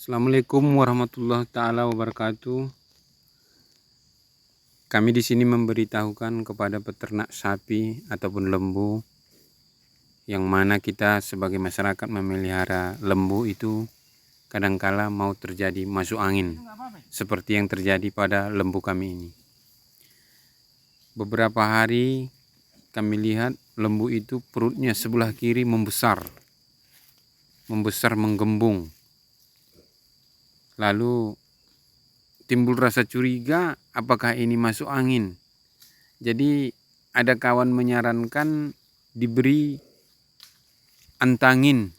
Assalamualaikum warahmatullahi taala wabarakatuh. Kami di sini memberitahukan kepada peternak sapi ataupun lembu, yang mana kita sebagai masyarakat memelihara lembu itu kadangkala mau terjadi masuk angin, seperti yang terjadi pada lembu kami ini. Beberapa hari kami lihat lembu itu perutnya sebelah kiri membesar menggembung. Lalu timbul rasa curiga, apakah ini masuk angin. Jadi ada kawan menyarankan diberi antangin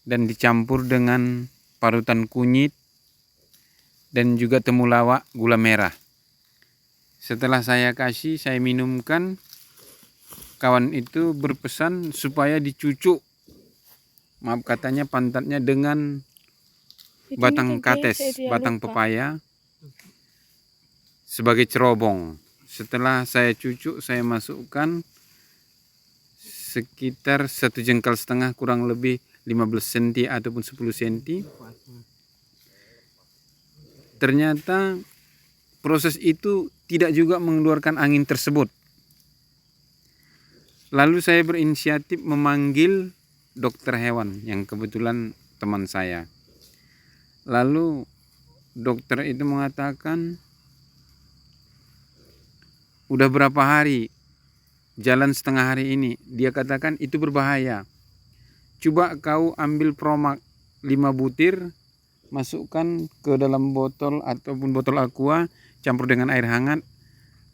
dan dicampur dengan parutan kunyit dan juga temulawak gula merah. Setelah saya minumkan, kawan itu berpesan supaya dicucuk, maaf katanya, pantatnya dengan batang kates, batang pepaya sebagai cerobong. Setelah saya cucuk, saya masukkan sekitar 1,5 jengkal kurang lebih 15 cm ataupun 10 cm. Ternyata proses itu tidak juga mengeluarkan angin tersebut. Lalu saya berinisiatif memanggil dokter hewan yang kebetulan teman saya. Lalu dokter itu mengatakan, udah berapa hari, jalan setengah hari ini. Dia katakan itu berbahaya. Coba kau ambil Promak 5 butir, masukkan ke dalam botol ataupun botol aqua, campur dengan air hangat,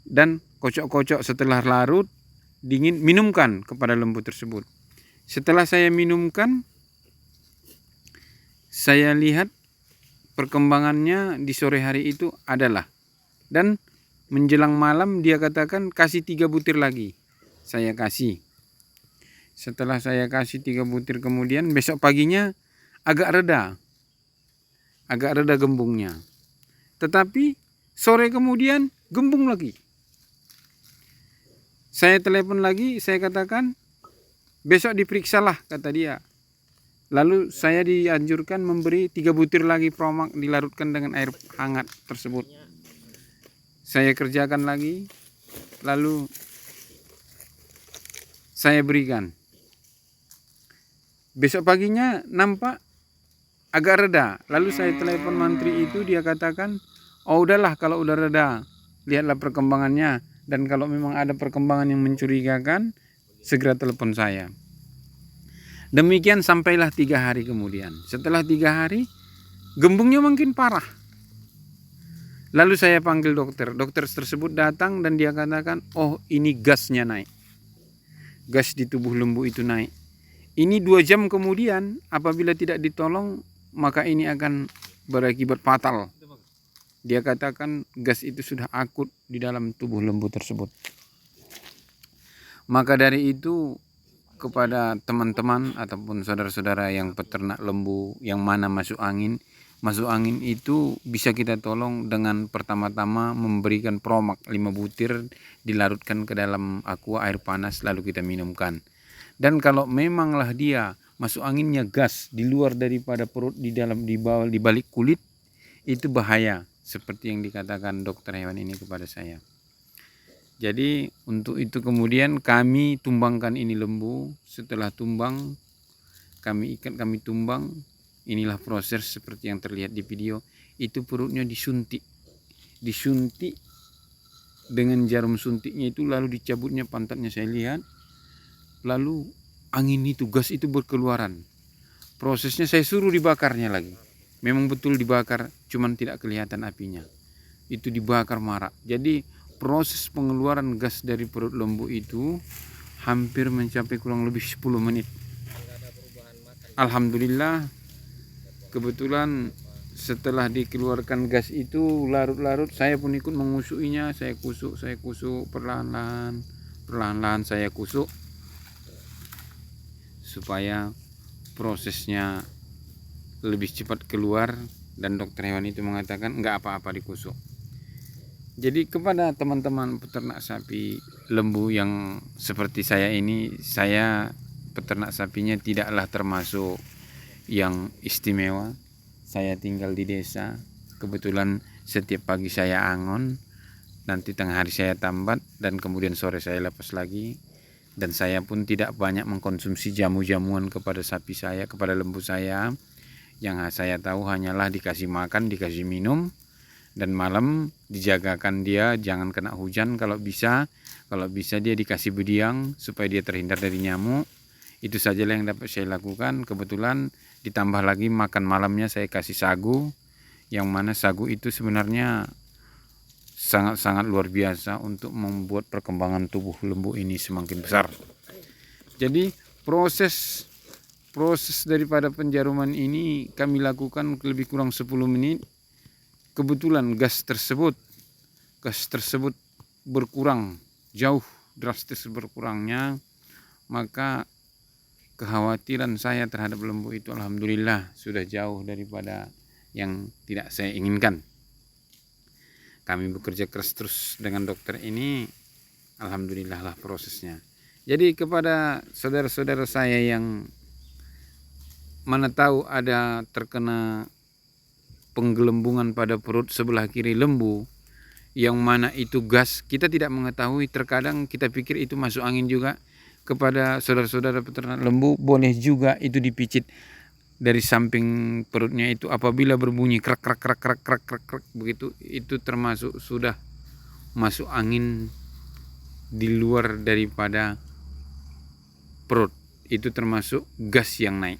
dan kocok-kocok. Setelah larut dingin, minumkan kepada lembu tersebut. Setelah saya minumkan, saya lihat perkembangannya di sore hari itu adalah, dan menjelang malam dia katakan kasih 3 butir lagi. Saya kasih. Setelah saya kasih 3 butir kemudian, besok paginya agak reda gembungnya. Tetapi sore kemudian gembung lagi. Saya telepon lagi, saya katakan besok diperiksalah, kata dia. Lalu saya dianjurkan memberi 3 butir lagi Promak dilarutkan dengan air hangat tersebut. Saya kerjakan lagi, lalu saya berikan. Besok paginya nampak agak reda. Lalu saya telepon mantri itu, dia katakan, oh udahlah, kalau udah reda, lihatlah perkembangannya. Dan kalau memang ada perkembangan yang mencurigakan, segera telepon saya. Demikian sampailah 3 hari kemudian. Setelah 3 hari, gembungnya makin parah. Lalu saya panggil dokter. Dokter tersebut datang dan dia katakan, oh ini gasnya naik. Gas di tubuh lembu itu naik. Ini 2 jam kemudian, apabila tidak ditolong, maka ini akan berakibat fatal. Dia katakan gas itu sudah akut di dalam tubuh lembu tersebut. Maka dari itu, kepada teman-teman ataupun saudara-saudara yang peternak lembu yang mana masuk angin itu bisa kita tolong dengan pertama-tama memberikan Promak 5 butir dilarutkan ke dalam aqua air panas lalu kita minumkan. Dan kalau memanglah dia masuk anginnya gas di luar daripada perut, di balik kulit, itu bahaya seperti yang dikatakan dokter hewan ini kepada saya. Jadi untuk itu kemudian kami tumbangkan ini lembu. Setelah tumbang, kami ikat, kami tumbang. Inilah proses seperti yang terlihat di video. Itu perutnya disuntik dengan jarum suntiknya itu, lalu dicabutnya pantatnya saya lihat. Lalu angin itu, gas itu berkeluaran. Prosesnya saya suruh dibakarnya lagi. Memang betul dibakar, cuman tidak kelihatan apinya. Itu dibakar marak. Jadi proses pengeluaran gas dari perut lembu itu hampir mencapai kurang lebih 10 menit. Alhamdulillah, kebetulan setelah dikeluarkan gas itu larut-larut, saya pun ikut mengusukinya. Saya kusuk perlahan-lahan saya kusuk supaya prosesnya lebih cepat keluar. Dan dokter hewan itu mengatakan enggak apa-apa dikusuk. Jadi kepada teman-teman peternak sapi lembu yang seperti saya ini, saya peternak sapinya tidaklah termasuk yang istimewa. Saya tinggal di desa. Kebetulan setiap pagi saya angon, nanti tengah hari saya tambat, dan kemudian sore saya lepas lagi. Dan saya pun tidak banyak mengkonsumsi jamu-jamuan kepada sapi saya, kepada lembu saya. Yang saya tahu hanyalah dikasih makan, dikasih minum, dan malam dijagakan dia jangan kena hujan kalau bisa dia dikasih bediang supaya dia terhindar dari nyamuk. Itu sajalah yang dapat saya lakukan. Kebetulan ditambah lagi makan malamnya saya kasih sagu, yang mana sagu itu sebenarnya sangat-sangat luar biasa untuk membuat perkembangan tubuh lembu ini semakin besar. Jadi proses daripada penjaruman ini kami lakukan lebih kurang 10 menit. Kebetulan gas tersebut berkurang, jauh drastis berkurangnya, maka kekhawatiran saya terhadap lembu itu alhamdulillah sudah jauh daripada yang tidak saya inginkan. Kami bekerja keras terus dengan dokter ini, alhamdulillah lah prosesnya. Jadi kepada saudara-saudara saya yang mana tahu ada terkena penggelembungan pada perut sebelah kiri lembu, yang mana itu gas, kita tidak mengetahui. Terkadang kita pikir itu masuk angin juga. Kepada saudara-saudara peternak lembu, boleh juga itu dipicit dari samping perutnya itu. Apabila berbunyi krak krak krak krak krak krak, krak begitu, itu termasuk sudah masuk angin di luar daripada perut. Itu termasuk gas yang naik.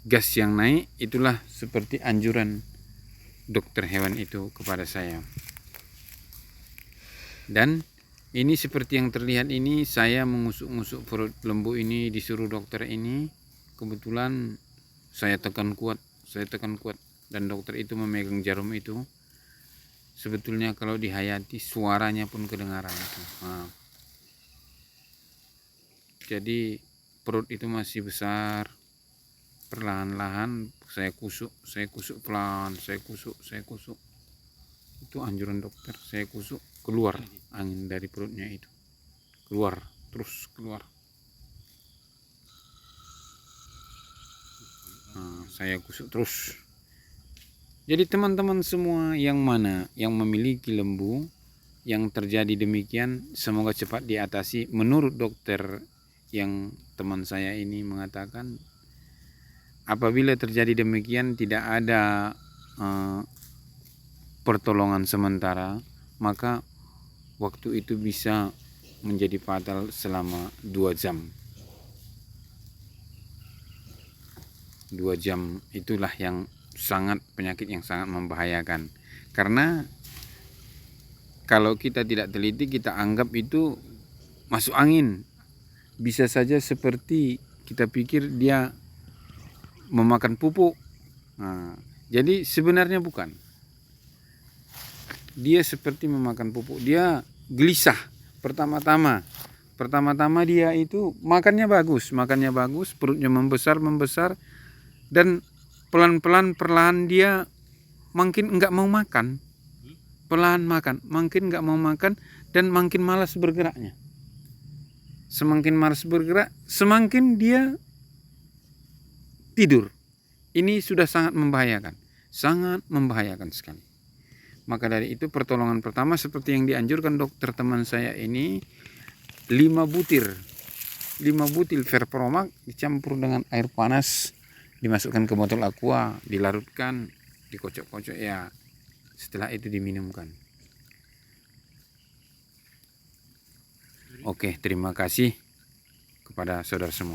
Gas yang naik itulah seperti anjuran dokter hewan itu kepada saya. Dan ini seperti yang terlihat ini, saya mengusuk-ngusuk perut lembu ini, disuruh dokter ini. Kebetulan saya tekan kuat, dan dokter itu memegang jarum itu. Sebetulnya kalau dihayati suaranya pun kedengaran itu. Nah, jadi perut itu masih besar. Perlahan-lahan saya kusuk pelan, saya kusuk. Itu anjuran dokter, saya kusuk, keluar angin dari perutnya itu, terus keluar. Nah, saya kusuk terus. Jadi teman-teman semua yang mana yang memiliki lembu yang terjadi demikian, semoga cepat diatasi. Menurut dokter yang teman saya ini mengatakan, apabila terjadi demikian tidak ada pertolongan sementara, maka waktu itu bisa menjadi fatal selama 2 jam. 2 jam itulah yang penyakit yang sangat membahayakan. Karena kalau kita tidak teliti, kita anggap itu masuk angin. Bisa saja seperti kita pikir dia memakan pupuk. Nah, jadi sebenarnya bukan. Dia seperti memakan pupuk, dia gelisah. Pertama-tama dia itu makannya bagus, perutnya membesar, dan perlahan dia makin enggak mau makan. Makin enggak mau makan, dan makin malas bergeraknya. Semakin malas bergerak, semakin dia tidur. Ini sudah sangat membahayakan sekali. Maka dari itu pertolongan pertama seperti yang dianjurkan dokter teman saya ini, 5 butir Verpromax dicampur dengan air panas, dimasukkan ke botol aqua, dilarutkan, dikocok-kocok ya. Setelah itu diminumkan. Oke, terima kasih kepada saudara semua.